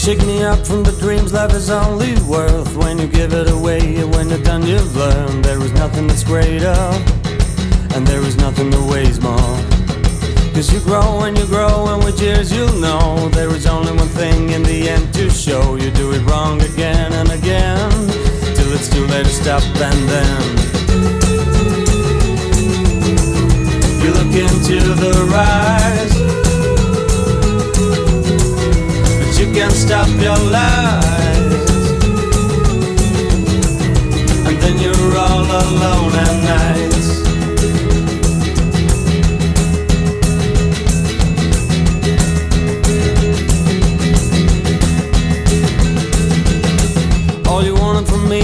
Shake me up from the dreams life is only worth when you give it away. When you're done you've learned there is nothing that's greater, and there is nothing that weighs more. Cause you grow and with years you'll know there is only one thing in the end to show. You do it wrong again and again till it's too late to stop, and then you look into the rise, but you can't stop your lies. And then you're all alone at night.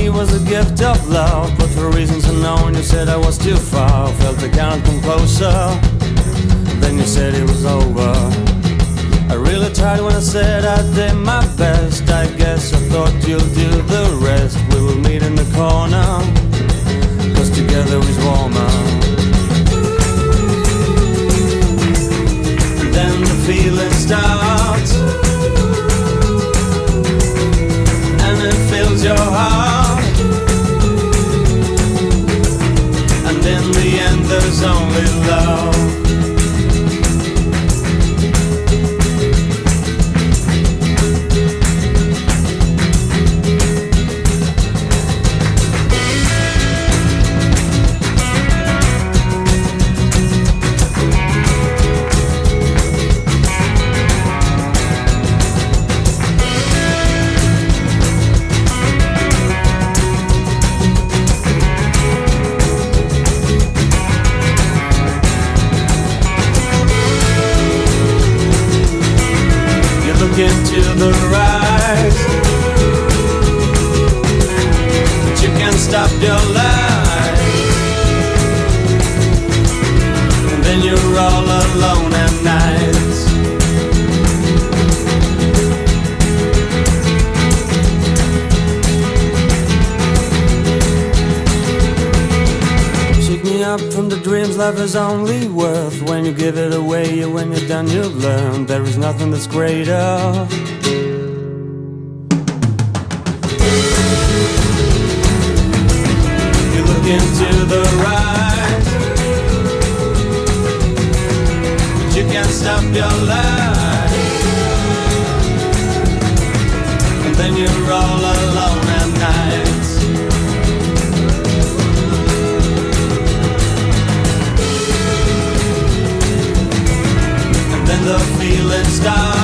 Was a gift of love, but for reasons unknown you said I was too far. Felt I can't come closer, then you said it was over. I really tried when I said I did my best. I guess I thought you'll do the rest. We will meet in the corner, cause together is warmer. And then the feeling starts, and it fills your heart. In the end there's only love. Into the rise, but you can't stop your life. And then you're all alone at night. Shake me up from the dreams life is only worth when you give it away. When you're done you've learned there is nothing that's greater. You look into the rise, but you can't stop your life. And then you're all alone at night. Then the feeling starts,